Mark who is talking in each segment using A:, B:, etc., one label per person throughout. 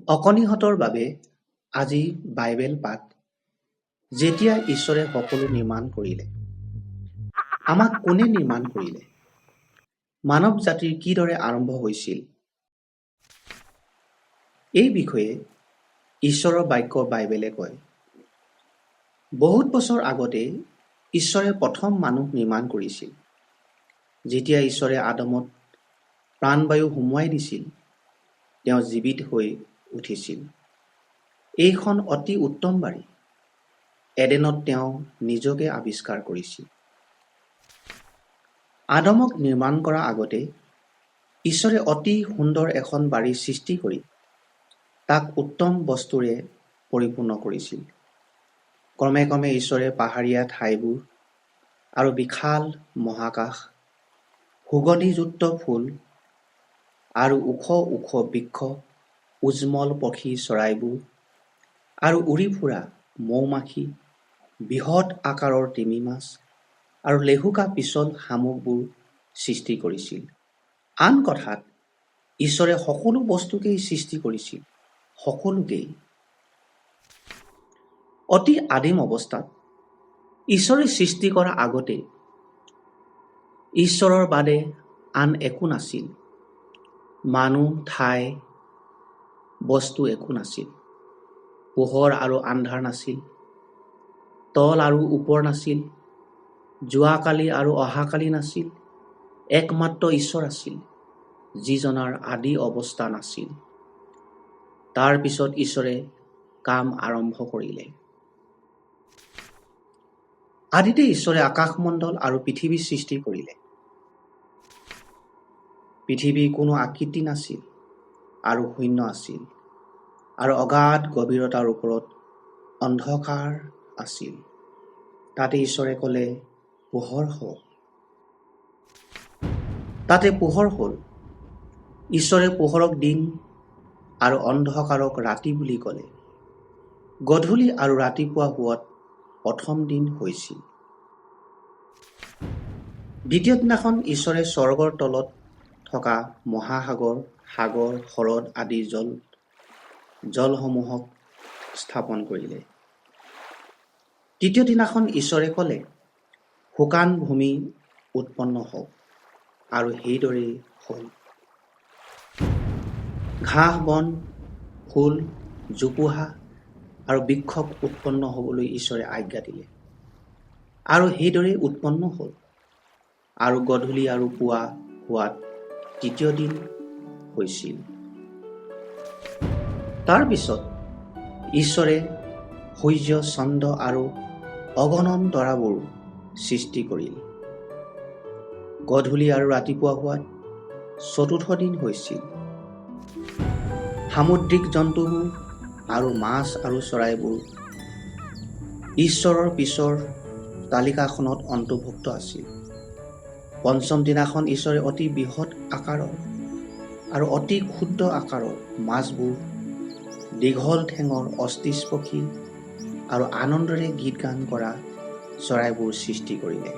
A: অকণিহঁতৰ বাবে আজি বাইবেল পাঠ। যেতিয়া ঈশ্বৰে সকলো নিৰ্মাণ কৰিলে, আমাক কোনে নিৰ্মাণ কৰিলে? মানৱ জাতিৰ কিদৰে আৰম্ভ হৈছিল? এই বিষয়ে ঈশ্বৰৰ বাক্য বাইবেলে কয়। বহুত বছৰ আগতে ঈশ্বৰে প্ৰথম মানুহ নিৰ্মাণ কৰিছিল। যেতিয়া ঈশ্বৰে আদমত প্ৰাণবায়ু সুমুৱাই দিছিল, তেওঁ জীৱিত হৈ উঠিছিল। এইখন অতি উত্তম বাৰী। এডেনত তেওঁ নিজকে আৱিষ্কাৰ কৰিছিল। আদমক নিৰ্মাণ কৰাৰ আগতে ঈশ্বৰে অতি সুন্দৰ এখন বাৰী সৃষ্টি কৰি তাক উত্তম বস্তুৰে পৰিপূৰ্ণ কৰিছিল। ক্ৰমে ক্ৰমে ঈশ্বৰে পাহাৰীয়া ঠাইবোৰ আৰু বিশাল মহাকাশ, সুগন্ধিযুক্ত ফুল আৰু ওখ ওখ বৃক্ষ, উজ্জ্বল পক্ষী চৰাইবোৰ আৰু উৰি ফুৰা মৌ-মাখি, বৃহৎ আকাৰৰ তিমি মাছ আৰু লেহুকা পিছল শামুকবোৰ সৃষ্টি কৰিছিল। আন কথাত ঈশ্বৰে সকলো বস্তুকেই সৃষ্টি কৰিছিল, সকলোকেই। অতি আদিম অৱস্থাত ঈশ্বৰে সৃষ্টি কৰাৰ আগতে ঈশ্বৰৰ বাদে আন একো নাছিল। মানুহ, ঠাই, বস্তু একো নাছিল। পোহৰ আৰু আন্ধাৰ নাছিল। তল আৰু ওপৰ নাছিল। যোৱাকালি আৰু অহাকালি নাছিল। একমাত্ৰ ঈশ্বৰ আছিল, যিজনাৰ আদি অৱস্থা নাছিল। তাৰ পিছত ঈশ্বৰে কাম আৰম্ভ কৰিলে। আদিতে ঈশ্বৰে আকাশমণ্ডল আৰু পৃথিৱী সৃষ্টি কৰিলে। পৃথিৱীৰ কোনো আকৃতি নাছিল আৰু শূন্য আছিল, আৰু অগাধ গভীৰতাৰ ওপৰত অন্ধকাৰ আছিল। তাতে ঈশ্বৰে ক'লে, পোহৰ হওক। তাতে পোহৰ হ'ল। ঈশ্বৰে পোহৰক দিন আৰু অন্ধকাৰক ৰাতি বুলি ক'লে। গধূলি আৰু ৰাতিপুৱা হোৱাত প্ৰথম দিন হৈছিল। দ্বিতীয় দিনাখন ঈশ্বৰে স্বৰ্গৰ তলত থকা মহাসাগৰ, সাগৰ, হ্ৰদ আদি জলসমূহক স্থাপন কৰিলে। তৃতীয় দিনাখন ঈশ্বৰে ক'লে, শুকান ভূমি উৎপন্ন হওক, আৰু সেইদৰেই হ'ল। ঘাঁহ বন, ফুল, জোপোহা আৰু বৃক্ষক উৎপন্ন হ'বলৈ ঈশ্বৰে আজ্ঞা দিলে, আৰু সেইদৰেই উৎপন্ন হ'ল। আৰু গধূলি আৰু পুৱা হোৱাত তৃতীয় দিন হৈছিল। তাৰ পিছত ঈশ্বৰে সূৰ্য, চন্দ্ৰ আৰু অগণন তৰাবোৰ সৃষ্টি কৰিল। গধূলি আৰু ৰাতিপুৱা হোৱাত চতুৰ্থ দিন হৈছিল। সামুদ্ৰিক জন্তুবোৰ আৰু মাছ আৰু চৰাইবোৰ ঈশ্বৰৰ পিছৰ তালিকাখনত অন্তৰ্ভুক্ত আছিল। পঞ্চম দিনাখন ঈশ্বৰে অতি বৃহৎ আকাৰৰ আৰু অতি ক্ষুদ্ৰ আকাৰৰ মাছবোৰ, দীঘল ঠেঙৰ অষ্ট্ৰিচ পক্ষী আৰু আনন্দেৰে গীত গান কৰা চৰাইবোৰ সৃষ্টি কৰিলে।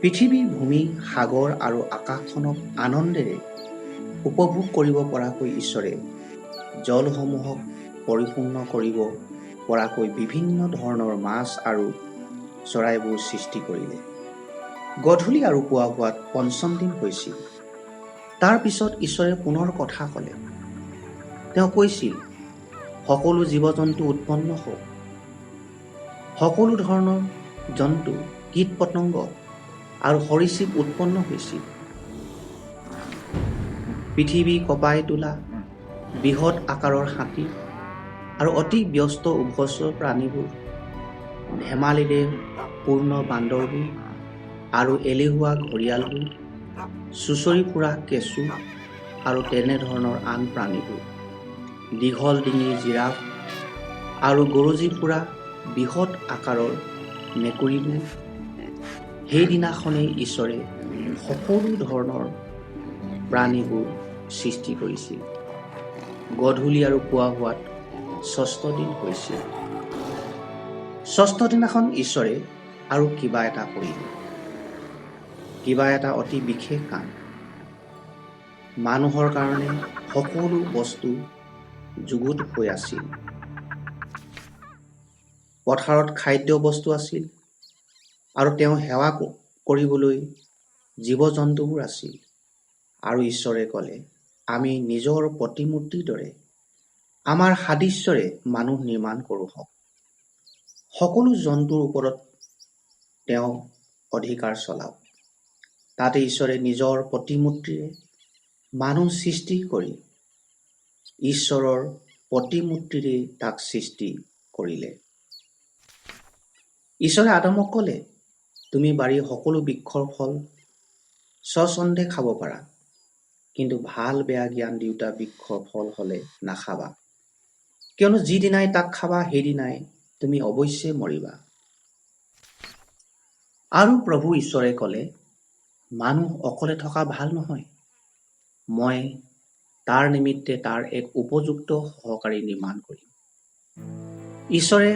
A: পৃথিৱী, ভূমি, সাগৰ আৰু আকাশখনক আনন্দেৰে উপভোগ কৰিব পৰাকৈ ঈশ্বৰে জলসমূহক পৰিপূৰ্ণ কৰিব পৰাকৈ বিভিন্ন ধৰণৰ মাছ আৰু চৰাইবোৰ সৃষ্টি কৰিলে। গধূলি আৰু পুৱা হোৱাত পঞ্চম দিন হৈছিল। তাৰ পিছত ঈশ্বৰে পুনৰ কথা ক'লে। তেওঁ কৈছিল, সকলো জীৱ-জন্তু উৎপন্ন হওক। সকলো ধৰণৰ জন্তু, কীট-পতংগ আৰু সৰীসৃপ উৎপন্ন হৈছিল। পৃথিৱী কঁপাই তোলা বৃহৎ আকাৰৰ হাতী আৰু অতি ব্যস্ত উভচৰ প্ৰাণীবোৰ, ধেমালিৰে পূৰ্ণ বান্দৰবোৰ আৰু এলেহুৱা ঘঁৰিয়ালবোৰ, চুঁচৰি ফুৰা কেঁচু আৰু তেনেধৰণৰ আন প্ৰাণীবোৰ, দীঘল ডিঙিৰ জিৰাফ আৰু গৰজি ফুৰা বৃহৎ আকাৰৰ মেকুৰীবোৰ। সেইদিনাখনেই ঈশ্বৰে সকলো ধৰণৰ প্ৰাণীবোৰ সৃষ্টি কৰিছিল। গধূলি আৰু পুৱা হোৱাত ষষ্ঠ দিন হৈছিল। ষষ্ঠ দিনাখন ঈশ্বৰে আৰু কিবা এটা কৰিলে, কিবা এটা অতি বিশেষ কাম। মানুহৰ কাৰণে সকলো বস্তু যুগুত হৈ আছিল। পথাৰত খাদ্য বস্তু আছিল আৰু তেওঁ সেৱা কৰিবলৈ জীৱ-জন্তুবোৰ আছিল। আৰু ঈশ্বৰে ক'লে, আমি নিজৰ প্ৰতিমূৰ্তিৰ দৰে আমাৰ সাদৃশ্যৰে মানুহ নিৰ্মাণ কৰোঁ হওক। সকলো জন্তুৰ ওপৰত তেওঁ অধিকাৰ চলাওক। তাতে ঈশ্বৰে নিজৰ প্ৰতিমূৰ্তিৰে মানুহ সৃষ্টি কৰি ঈশ্বৰৰ প্ৰতিমূৰ্তিৰে তাক সৃষ্টি কৰিলে। ঈশ্বৰে আদমক ক'লে, তুমি বাৰীৰ সকলো বৃক্ষৰ ফল স্বচ্ছন্দে খাব পাৰা, কিন্তু ভাল বেয়া জ্ঞান দুয়োটা বৃক্ষৰ ফল হ'লে নাখাবা, কিয়নো যিদিনাই তাক খাবা সেইদিনাই তুমি অৱশ্যে মৰিবা। আৰু প্ৰভু ঈশ্বৰে ক'লে, মানুহ অকলে থকা ভাল নহয়, মই তাৰ নিমিত্তে তাৰ এক উপযুক্ত সহকাৰী নিৰ্মাণ কৰিম। ঈশ্বৰে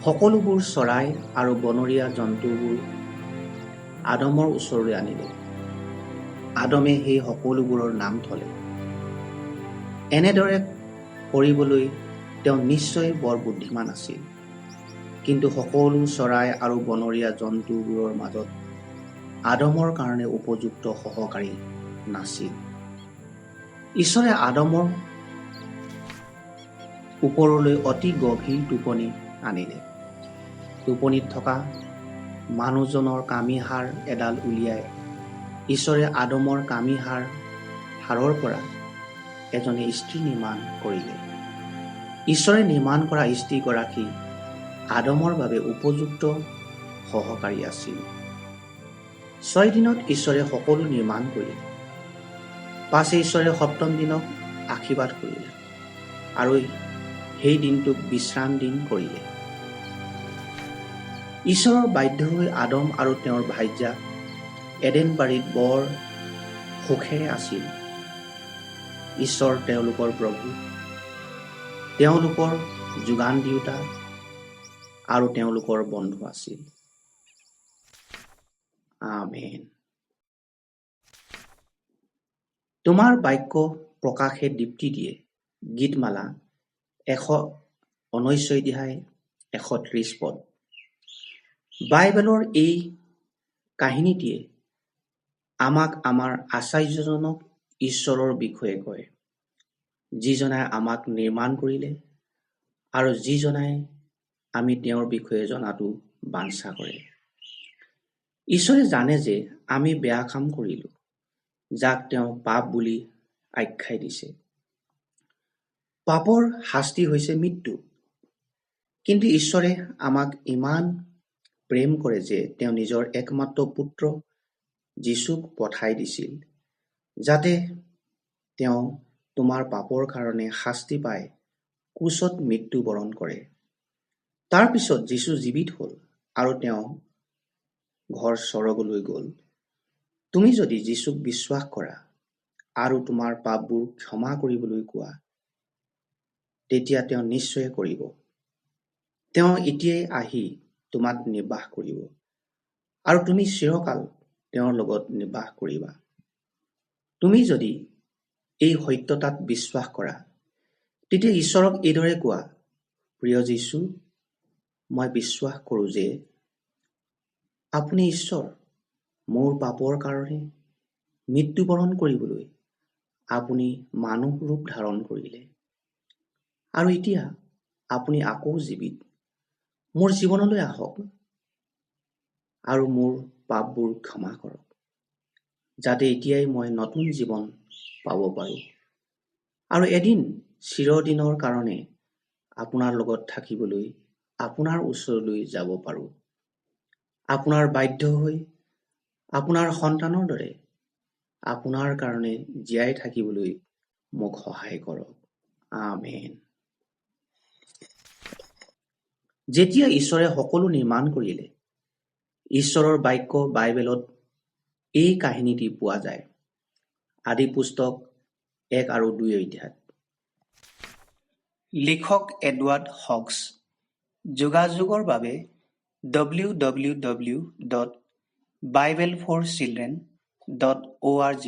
A: সকলোবোৰ চৰাই আৰু বনৰীয়া জন্তুবোৰ আদমৰ ওচৰলৈ আনিলে। আদমে সেই সকলোবোৰৰ নাম থলে। এনেদৰে কৰিবলৈ তেওঁ নিশ্চয় বৰ বুদ্ধিমান আছিল। কিন্তু সকলো চৰাই আৰু বনৰীয়া জন্তুবোৰৰ মাজত আদমৰ কাৰণে উপযুক্ত সহকাৰী নাছিল। ঈশ্বৰে আদমৰ ওপৰলৈ অতি গভীৰ টোপনি আনিলে। টোপনিত থকা মানুহজনৰ কামি হাড় এডাল উলিয়াই ঈশ্বৰে আদমৰ কামি হাড়ৰ পৰা এজনী স্ত্ৰী নিৰ্মাণ কৰিলে। ঈশ্বৰে নিৰ্মাণ কৰা স্ত্ৰীগৰাকী আদমৰ বাবে উপযুক্ত সহকাৰী আছিল। 6 দিনত ঈশ্বৰে সকলো নিৰ্মাণ কৰিলে। পাছে ঈশ্বৰে 7ম দিনক আশীৰ্বাদ কৰিলে আৰু সেই দিনটোক বিশ্ৰাম দিন কৰিলে। ঈশ্বৰৰ বাধ্য হৈ আদম আৰু তেওঁৰ ভাৰ্যা এডেন বাৰীত বৰ সুখেৰে আছিল। ঈশ্বৰ তেওঁলোকৰ প্ৰভু, তেওঁলোকৰ যোগান দিওঁতা আৰু তেওঁলোকৰ বন্ধু আছিল। আমেন। তোমাৰ বাক্য প্ৰকাশে দীপ্তি দিয়ে। গীতমালা 119 অধ্যায় 130 পদ। বাইবেলৰ এই কাহিনীটিয়ে আমাক আমাৰ আচাৰ্যজনক ঈশ্বৰৰ বিষয়ে কয়, যিজনাই আমাক নিৰ্মাণ কৰিলে আৰু যিজনাই আমি তেওঁৰ বিষয়ে জনাটো বাঞ্ছা কৰে। ঈশ্বৰে জানে যে আমি বেয়া কাম কৰিলো, যাক তেওঁ পাপ বুলি আখ্যাই দিছে। পাপৰ শাস্তি হৈছে মৃত্যু। কিন্তু ঈশ্বৰে আমাক ইমান প্ৰেম কৰে যে তেওঁ নিজৰ একমাত্ৰ পুত্ৰ যীশুক পঠাই দিছিল, যাতে তেওঁ তোমাৰ পাপৰ কাৰণে শাস্তি পাই ক্ৰুচত মৃত্যুবৰণ কৰে। তাৰ পিছত যীশু জীৱিত হ'ল আৰু তেওঁ ঘৰ স্বৰ্গলৈ গ'ল। তুমি যদি যীশুক বিশ্বাস কৰা আৰু তোমাৰ পাপবোৰ ক্ষমা কৰিবলৈ কোৱা, তেতিয়া তেওঁ নিশ্চয় কৰিব। তেওঁ এতিয়াই আহি তোমাক নিবাস কৰিব আৰু তুমি চিৰকাল তেওঁৰ লগত নিবাস কৰিবা। তুমি যদি এই সত্যতাত বিশ্বাস কৰা, তেতিয়া ঈশ্বৰক এইদৰে কোৱা, প্ৰিয় যীশু, মই বিশ্বাস কৰোঁ যে আপুনি ঈশ্বৰ। মোৰ পাপৰ কাৰণে মৃত্যুবৰণ কৰিবলৈ আপুনি মানুহ ৰূপ ধাৰণ কৰিলে আৰু এতিয়া আপুনি আকৌ জীৱিত। মোৰ জীৱনলৈ আহক আৰু মোৰ পাপবোৰ ক্ষমা কৰক, যাতে এতিয়াই মই নতুন জীৱন পাব পাৰোঁ আৰু এদিন চিৰদিনৰ কাৰণে আপোনাৰ লগত থাকিবলৈ আপোনাৰ ওচৰলৈ যাব পাৰোঁ। আপোনাৰ বাধ্য হৈ আপোনাৰ সন্তানৰ দৰে আপোনাৰ কাৰণে জীয়াই থাকিবলৈ মোক সহায় কৰক। আমেন। যেতিয়া ঈশ্বৰে সকলো নিৰ্মাণ কৰিলে, ঈশ্বৰৰ বাক্য বাইবেলত এই কাহিনীটি পোৱা যায়। আদি পুস্তক 1 আৰু 2 অধ্যায়ত। লিখক এডৱাৰ্ড হক্স। যোগাযোগৰ বাবে www.bibleforchildren.org